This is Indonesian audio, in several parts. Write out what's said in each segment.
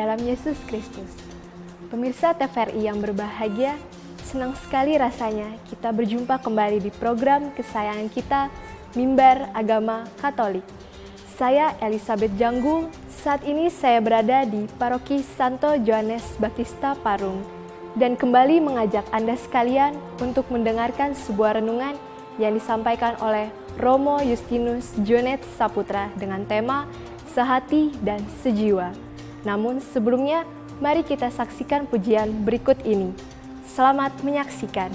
dalam Yesus Kristus. Pemirsa TVRI yang berbahagia, senang sekali rasanya kita berjumpa kembali di program kesayangan kita, Mimbar Agama Katolik. Saya Elizabeth Janggung, saat ini saya berada di Paroki Santo Johannes Baptista Parung dan kembali mengajak Anda sekalian untuk mendengarkan sebuah renungan yang disampaikan oleh Romo Justinus Jonet Saputra dengan tema Sehati dan Sejiwa. Namun sebelumnya, mari kita saksikan pujian berikut ini. Selamat menyaksikan.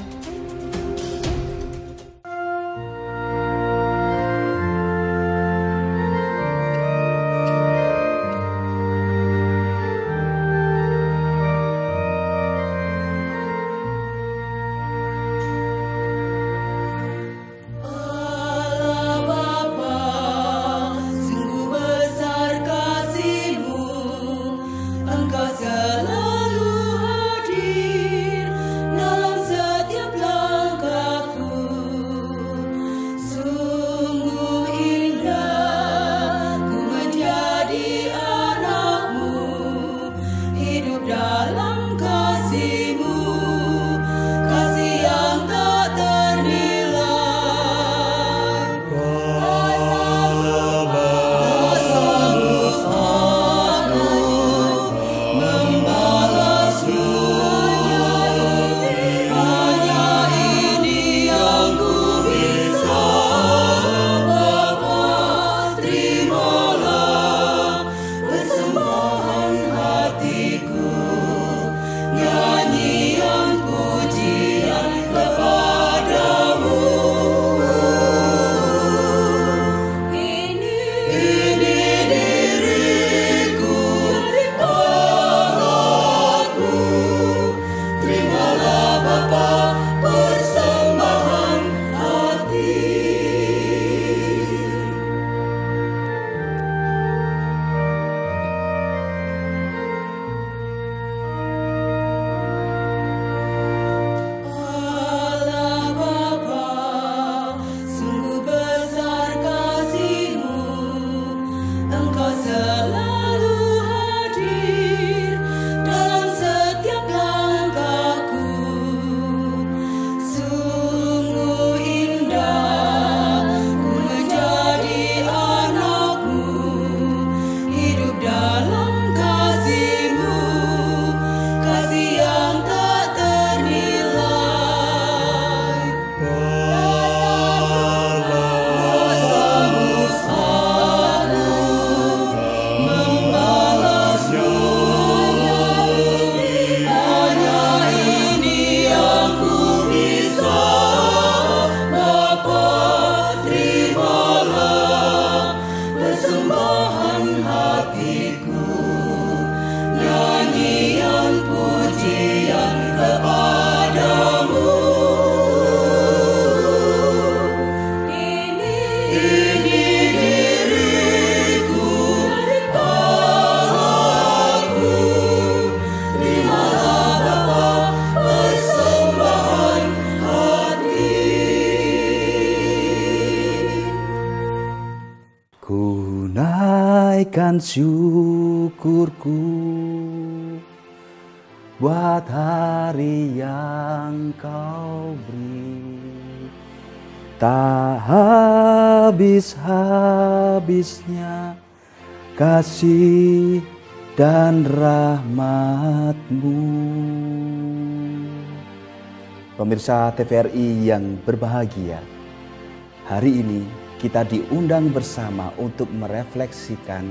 Naikkan syukurku buat hari yang kau beri, tak habis-habisnya kasih dan rahmat-Mu. Pemirsa TVRI yang berbahagia, hari ini kita diundang bersama untuk merefleksikan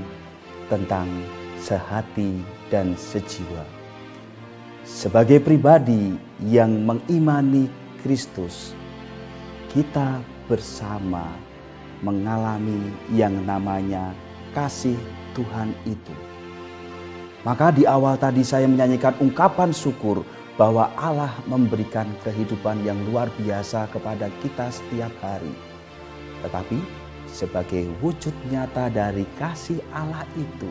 tentang sehati dan sejiwa. Sebagai pribadi yang mengimani Kristus, kita bersama mengalami yang namanya kasih Tuhan itu. Maka di awal tadi saya menyanyikan ungkapan syukur bahwa Allah memberikan kehidupan yang luar biasa kepada kita setiap hari. Tetapi sebagai wujud nyata dari kasih Allah itu,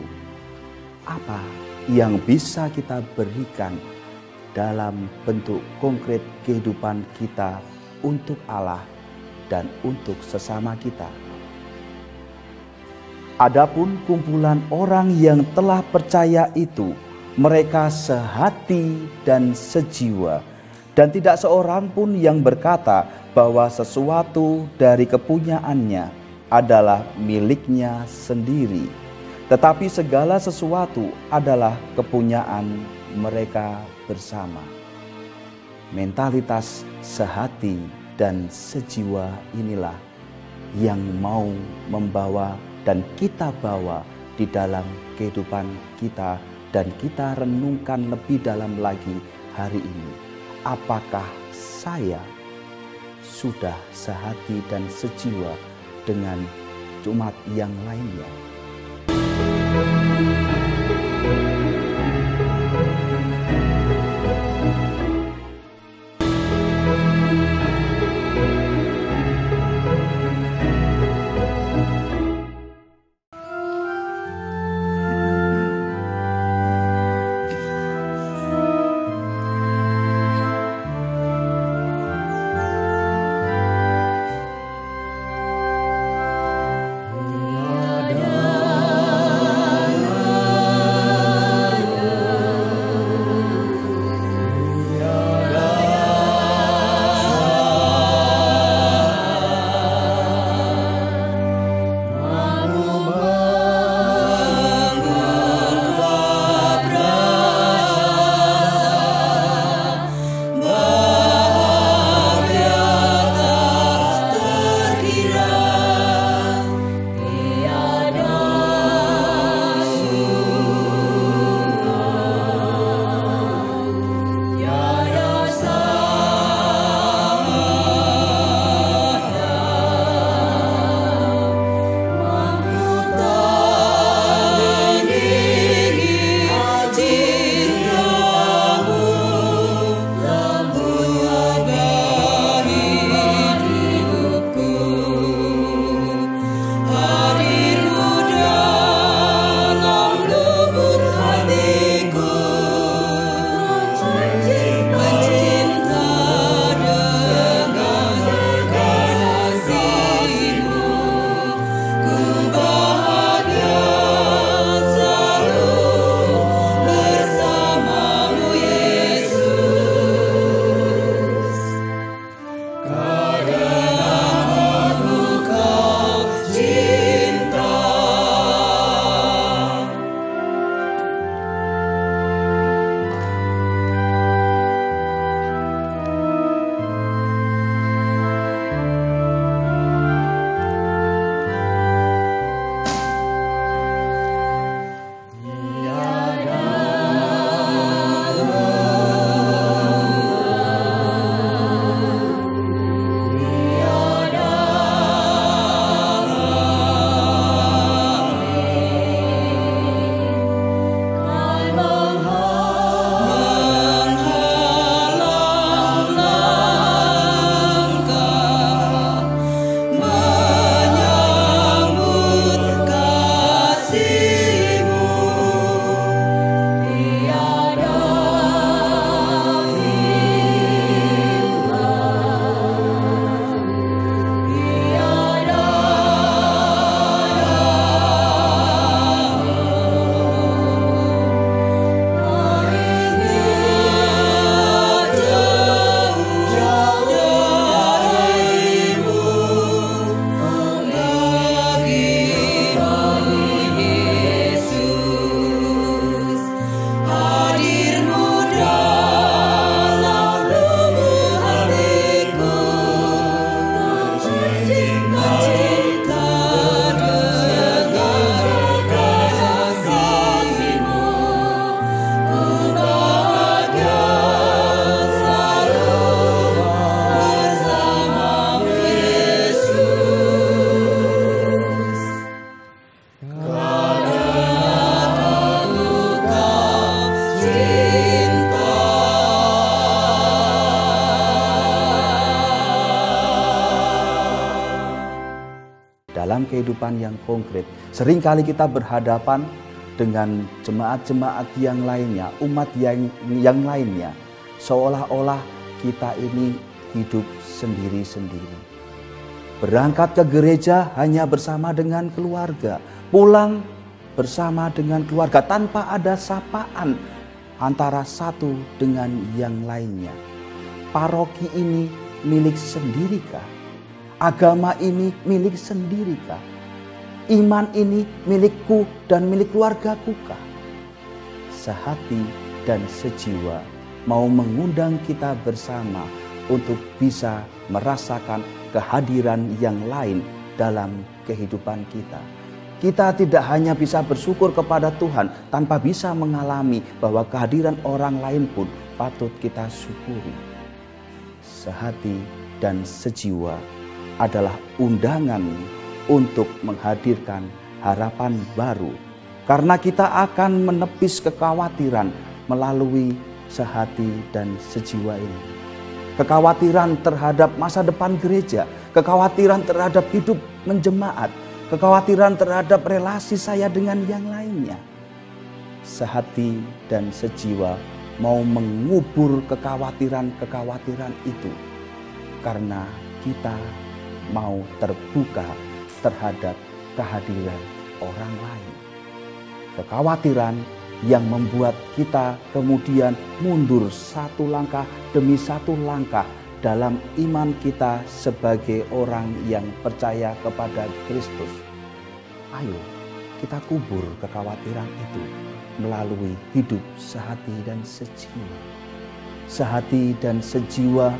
apa yang bisa kita berikan dalam bentuk konkret kehidupan kita untuk Allah dan untuk sesama kita? Adapun kumpulan orang yang telah percaya itu Mereka sehati dan sejiwa, dan tidak seorang pun yang berkata bahwa sesuatu dari kepunyaannya adalah miliknya sendiri, tetapi segala sesuatu adalah kepunyaan mereka bersama. Mentalitas sehati dan sejiwa inilah yang mau membawa dan kita bawa di dalam kehidupan kita, dan kita renungkan lebih dalam lagi hari ini. Apakah saya sudah sehati dan sejiwa dengan umat yang lainnya? dalam kehidupan yang konkret. Seringkali kita berhadapan dengan jemaat-jemaat yang lainnya, umat yang lainnya, seolah-olah kita ini hidup sendiri-sendiri. Berangkat ke gereja hanya bersama dengan keluarga, pulang bersama dengan keluarga tanpa ada sapaan antara satu dengan yang lainnya. Paroki ini milik sendirikah? Agama ini milik sendirikah? Iman ini milikku dan milik keluargaku kah? Sehati dan sejiwa mau mengundang kita bersama untuk bisa merasakan kehadiran yang lain dalam kehidupan kita. Kita tidak hanya bisa bersyukur kepada Tuhan tanpa bisa mengalami bahwa kehadiran orang lain pun patut kita syukuri. Sehati dan sejiwa adalah undangan untuk menghadirkan harapan baru, karena kita akan menepis kekhawatiran melalui sehati dan sejiwa ini. Kekhawatiran terhadap masa depan gereja, kekhawatiran terhadap hidup menjemaat, kekhawatiran terhadap relasi saya dengan yang lainnya. Sehati dan sejiwa mau mengubur kekhawatiran-kekhawatiran itu, karena kita mau terbuka terhadap kehadiran orang lain. Kekhawatiran yang membuat kita kemudian mundur satu langkah demi satu langkah dalam iman kita sebagai orang yang percaya kepada Kristus. Ayo kita kubur kekhawatiran itu melalui hidup sehati dan sejiwa. Sehati dan sejiwa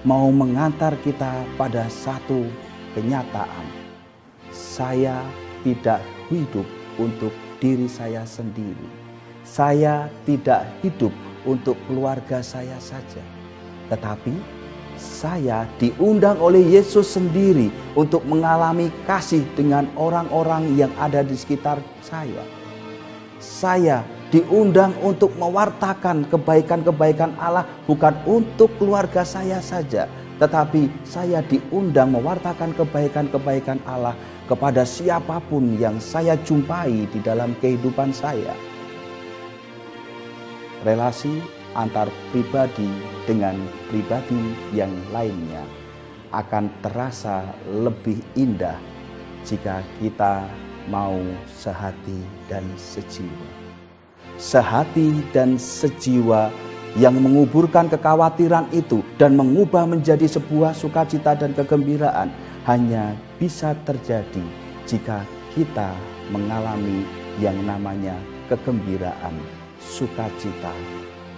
mau mengantar kita pada satu kenyataan. Saya tidak hidup untuk diri saya sendiri. Saya tidak hidup untuk keluarga saya saja. Tetapi saya diundang oleh Yesus sendiri untuk mengalami kasih dengan orang-orang yang ada di sekitar saya. Saya diundang untuk mewartakan kebaikan-kebaikan Allah bukan untuk keluarga saya saja, tetapi saya diundang mewartakan kebaikan-kebaikan Allah kepada siapapun yang saya jumpai di dalam kehidupan saya. Relasi antar pribadi dengan pribadi yang lainnya akan terasa lebih indah jika kita mau sehati dan sejiwa. Sehati dan sejiwa yang menguburkan kekhawatiran itu dan mengubah menjadi sebuah sukacita dan kegembiraan hanya bisa terjadi jika kita mengalami yang namanya kegembiraan, sukacita,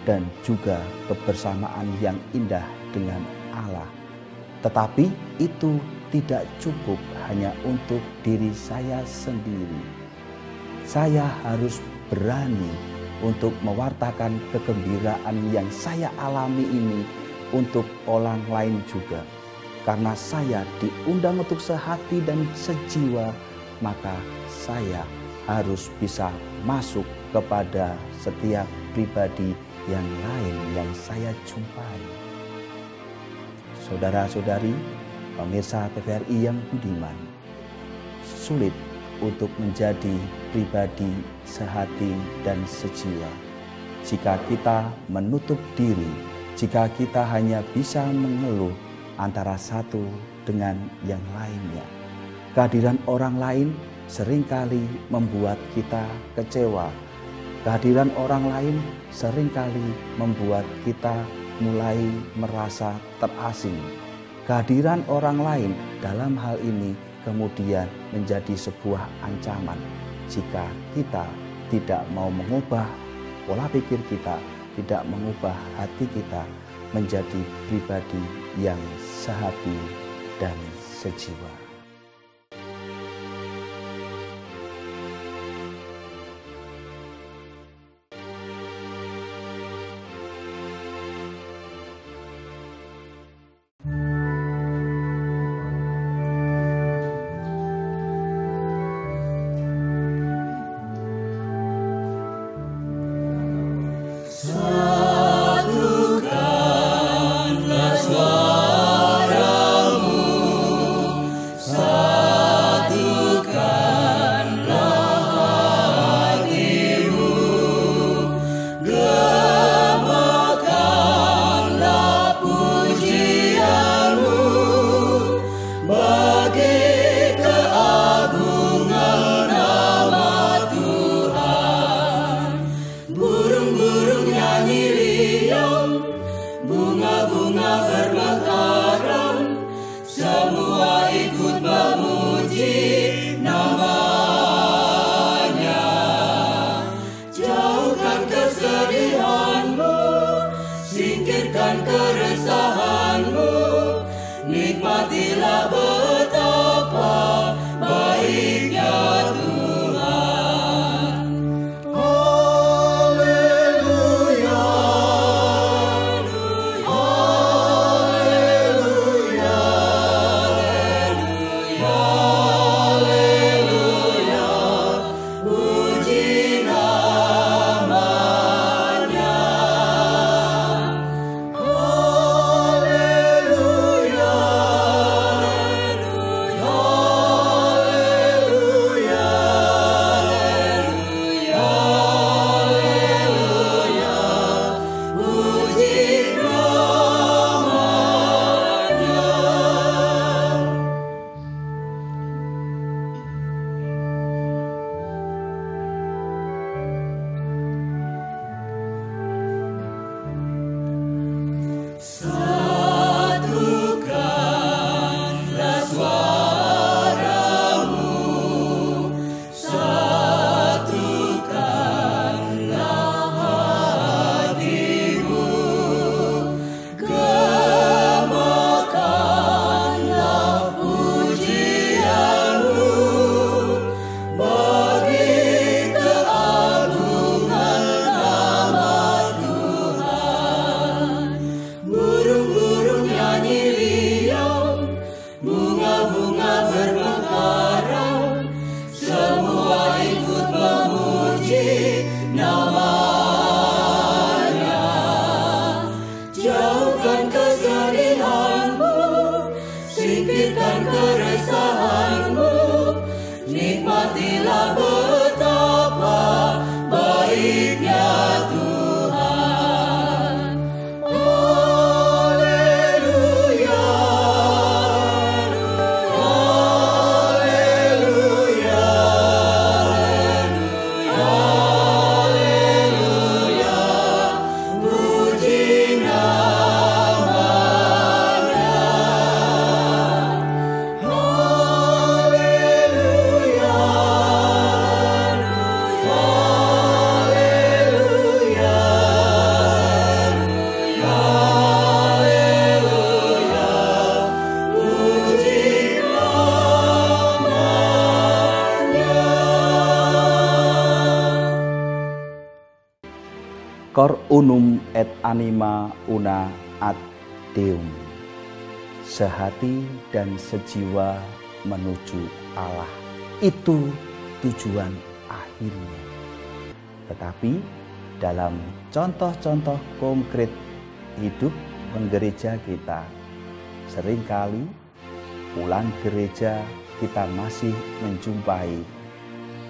dan juga kebersamaan yang indah dengan Allah. Tetapi itu tidak cukup hanya untuk diri saya sendiri. Saya harus berani untuk mewartakan kegembiraan yang saya alami ini untuk orang lain juga. Karena saya diundang untuk sehati dan sejiwa, maka saya harus bisa masuk kepada setiap pribadi yang lain yang saya jumpai. Saudara-saudari, pemirsa TVRI yang budiman, sulit untuk menjadi pribadi sehati dan sejiwa jika kita menutup diri, jika kita hanya bisa mengeluh antara satu dengan yang lainnya. Kehadiran orang lain seringkali membuat kita kecewa. Kehadiran orang lain seringkali membuat kita mulai merasa terasing. Kehadiran orang lain dalam hal ini kemudian menjadi sebuah ancaman jika kita tidak mau mengubah pola pikir kita, tidak mengubah hati kita menjadi pribadi yang sehati dan sejiwa. Satukanlah suaramu nyanyi riang, bunga-bunga bermekaran, semua ikut memuji namanya. Jauhkan kesedihanmu, singkirkan keresahanmu, nikmatilah betapa baiknya Tuhan. Haleluya, haleluya, haleluya, puji namanya. Haleluya, haleluya, haleluya, puji namanya. Satukanlah suaramu, satukanlah hatimu, gemakanlah pujianmu bagi keagungan nama Tuhan. Burung-burung nyanyi riang, bunga-bunga bermekaran, semua ikut memuji namanya. Jauhkan kesedihanmu, singkirkan keresahanmu, nikmatilah betapa baiknya Tuhan. Haleluya, haleluya, haleluya, puji namanya. Haleluya, haleluya, haleluya, puji namanya. Cor unum et anima una ad Deum. Sehati dan sejiwa menuju Allah. Itu tujuan akhirnya. Tetapi dalam contoh-contoh konkret hidup menggereja kita, seringkali pulang gereja kita masih menjumpai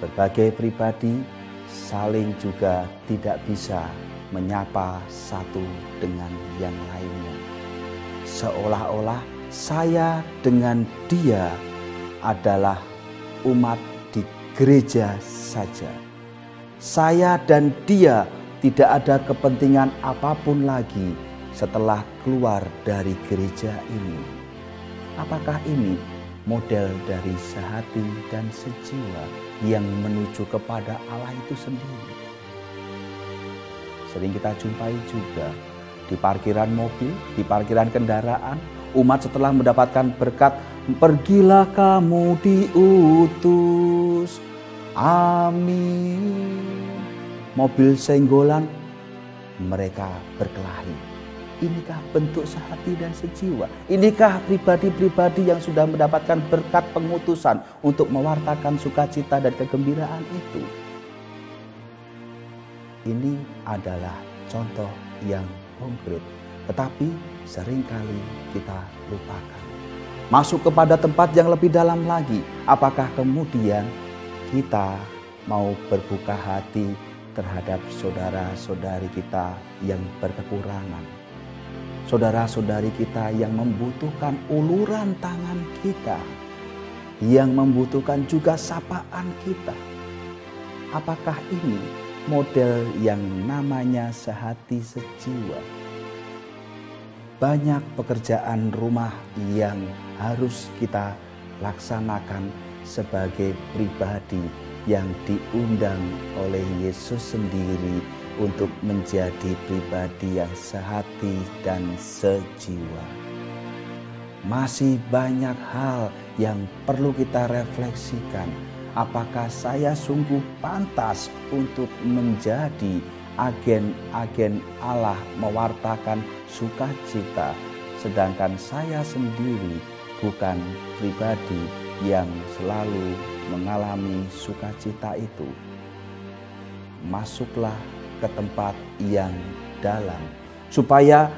berbagai pribadi saling juga tidak bisa menyapa satu dengan yang lainnya. Seolah-olah saya dengan dia adalah umat di gereja saja. Saya dan dia tidak ada kepentingan apapun lagi setelah keluar dari gereja ini. Apakah ini model dari sehati dan sejiwa yang menuju kepada Allah itu sendiri? Sering kita jumpai juga di parkiran mobil, di parkiran kendaraan, umat setelah mendapatkan berkat, pergilah kamu diutus. Amin. Mobil senggolan, mereka berkelahi. Inikah bentuk sehati dan sejiwa? Inikah pribadi-pribadi yang sudah mendapatkan berkat pengutusan untuk mewartakan sukacita dan kegembiraan itu? Ini adalah contoh yang konkret, tetapi seringkali kita lupakan. Masuk kepada tempat yang lebih dalam lagi, apakah kemudian kita mau berbuka hati terhadap saudara-saudari kita yang berkekurangan, saudara-saudari kita yang membutuhkan uluran tangan kita, yang membutuhkan juga sapaan kita? Apakah ini model yang namanya sehati sejiwa. Banyak pekerjaan rumah yang harus kita laksanakan sebagai pribadi yang diundang oleh Yesus sendiri untuk menjadi pribadi yang sehati dan sejiwa. Masih banyak hal yang perlu kita refleksikan. Apakah saya sungguh pantas untuk menjadi agen-agen Allah mewartakan sukacita, sedangkan saya sendiri bukan pribadi yang selalu mengalami sukacita itu? Masuklah ke tempat yang dalam supaya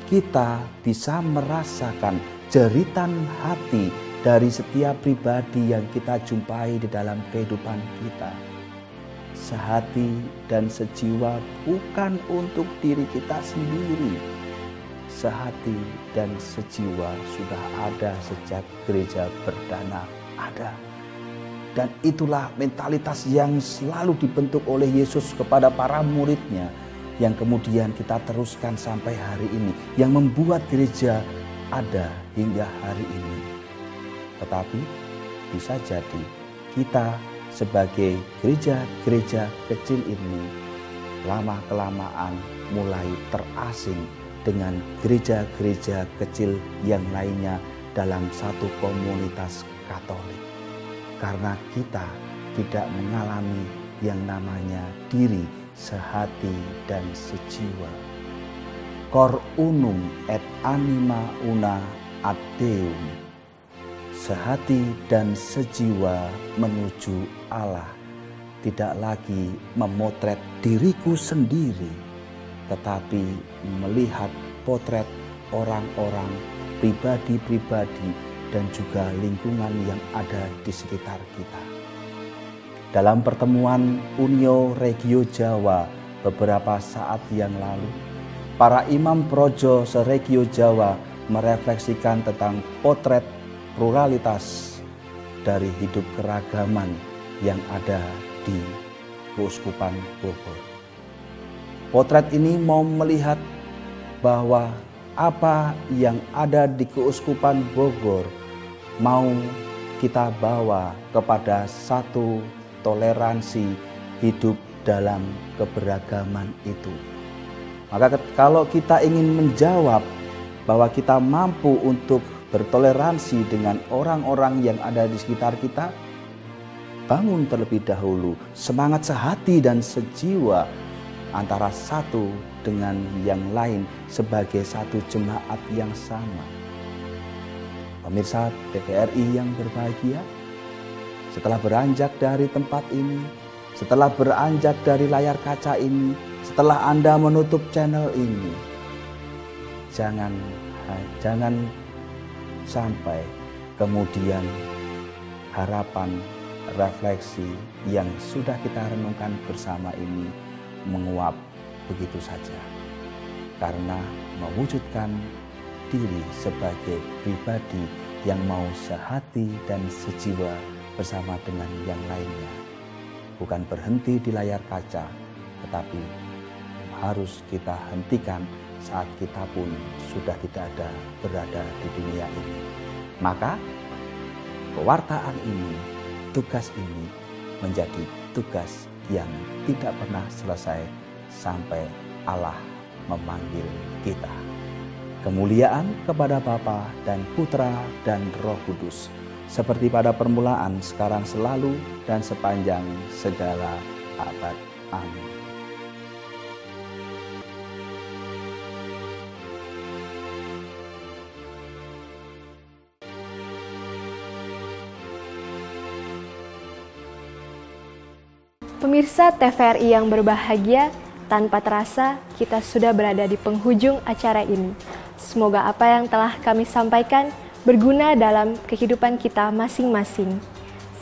kita bisa merasakan jeritan hati dari setiap pribadi yang kita jumpai di dalam kehidupan kita. Sehati dan sejiwa bukan untuk diri kita sendiri. Sehati dan sejiwa sudah ada sejak gereja perdana ada. Dan itulah mentalitas yang selalu dibentuk oleh Yesus kepada para muridnya, yang kemudian kita teruskan sampai hari ini, yang membuat gereja ada hingga hari ini. Tetapi bisa jadi kita sebagai gereja-gereja kecil ini lama-kelamaan mulai terasing dengan gereja-gereja kecil yang lainnya dalam satu komunitas Katolik. Karena kita tidak mengalami yang namanya diri sehati dan sejiwa. Cor unum et anima una ad Deum. Sehati dan sejiwa menuju Allah, tidak lagi memotret diriku sendiri, tetapi melihat potret orang-orang, pribadi-pribadi, dan juga lingkungan yang ada di sekitar kita. Dalam pertemuan Unio Regio Jawa beberapa saat yang lalu, para imam projo se-Regio Jawa merefleksikan tentang potret pluralitas dari hidup keragaman yang ada di Keuskupan Bogor. Potret ini mau melihat bahwa apa yang ada di Keuskupan Bogor mau kita bawa kepada satu toleransi hidup dalam keberagaman itu. Maka kalau kita ingin menjawab bahwa kita mampu untuk bertoleransi dengan orang-orang yang ada di sekitar kita, bangun terlebih dahulu semangat sehati dan sejiwa antara satu dengan yang lain sebagai satu jemaat yang sama. Pemirsa TVRI yang berbahagia, setelah beranjak dari tempat ini, setelah beranjak dari layar kaca ini, setelah Anda menutup channel ini, jangan sampai kemudian harapan refleksi yang sudah kita renungkan bersama ini menguap begitu saja. Karena mewujudkan diri sebagai pribadi yang mau sehati dan sejiwa bersama dengan yang lainnya. Bukan berhenti di layar kaca, tetapi harus kita hentikan saat kita pun sudah tidak ada berada di dunia ini. Maka pewartaan ini, tugas ini menjadi tugas yang tidak pernah selesai sampai Allah memanggil kita. Kemuliaan kepada Bapa dan Putra dan Roh Kudus, seperti pada permulaan, sekarang, selalu, dan sepanjang segala abad. Amin. Pemirsa TVRI yang berbahagia, tanpa terasa kita sudah berada di penghujung acara ini. Semoga apa yang telah kami sampaikan berguna dalam kehidupan kita masing-masing.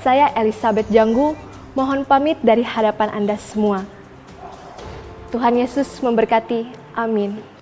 Saya Elizabeth Janggu, mohon pamit dari hadapan Anda semua. Tuhan Yesus memberkati. Amin.